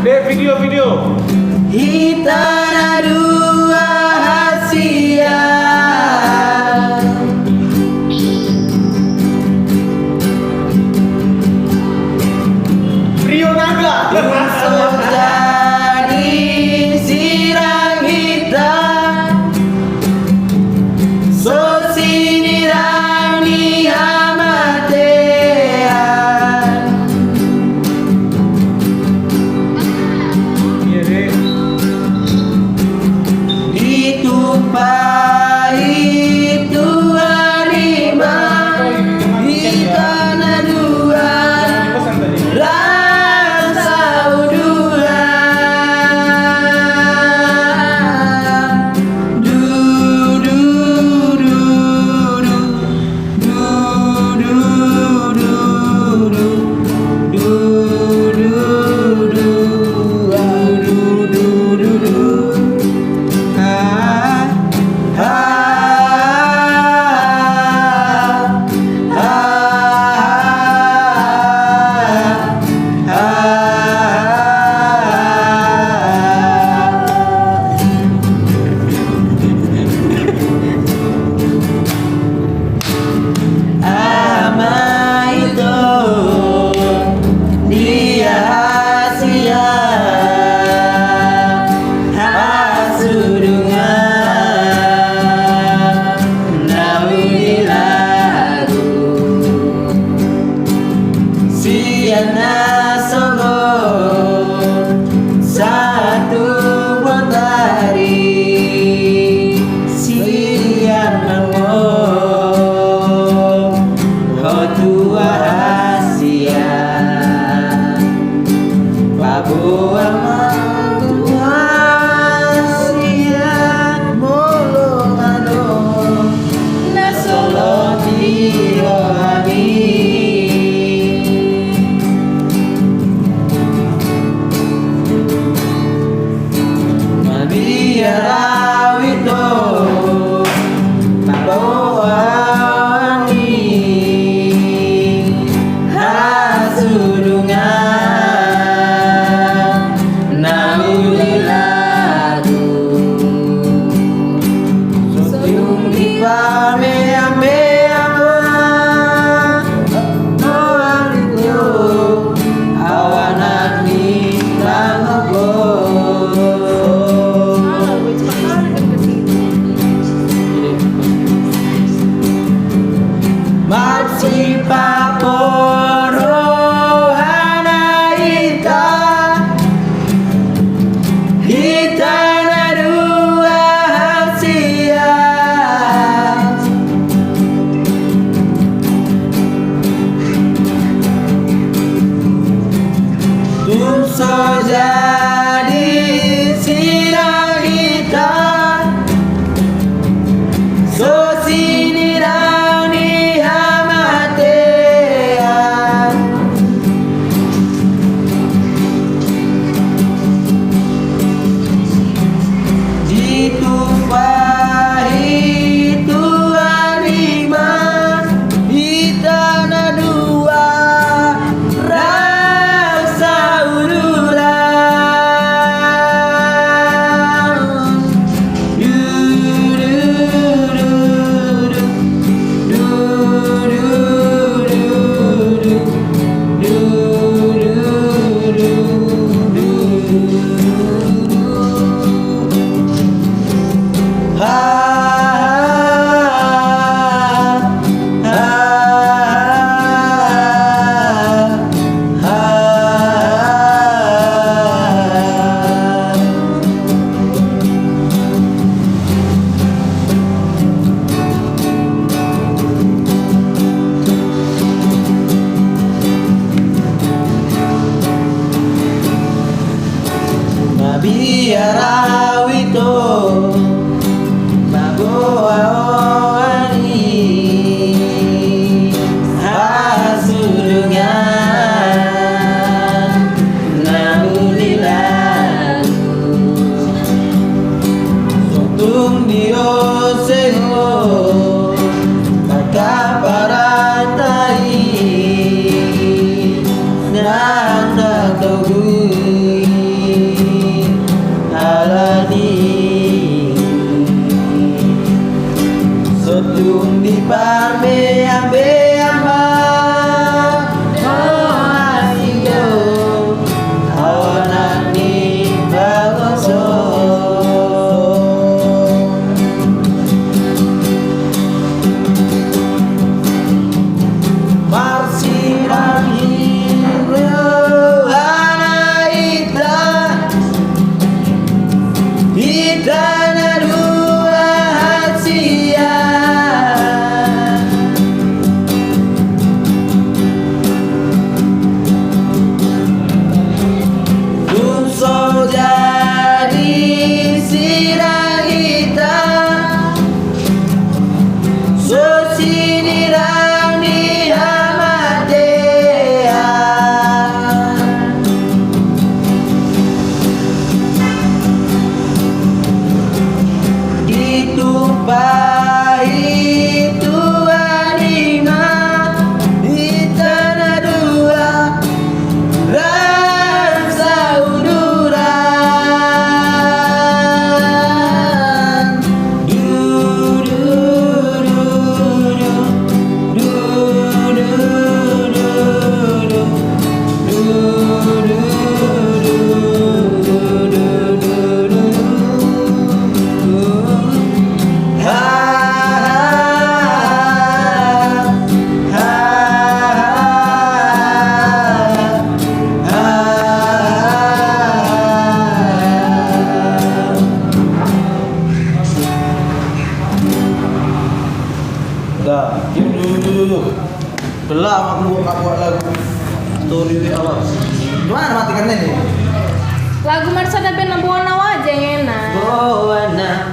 Dek, video. Hitana dua hasia Rio Naga. jadi sirang hitam so sinirang ni hamatean Iya, Dek. ditumpahi Tuhan iman hitana dua Pesan tadi. rasa udulan du du du du du du du du du du du ah ama itu dia hasia hasurungan nawi lagu siana songo satu botari sian nango tua hasia Papua tua hasia molo ano na solo tiro ami Mabiara wito Papawani hasurungan nauli lagu Sotiung di pamea-mea no alito awanan ni langogo Maxi paporo hanaita hitana dua hasia Tumso jadi sirang hitam so sinirang ni hamatean ditumpahi Tuhan iman hitana dua rasa udulan du du du du du du du du du Mabiara wito Maboawani hasurungan nauli lagu Sotung dioseho Kakaparantai Nanda togui Allah. Gimana matikannya nih?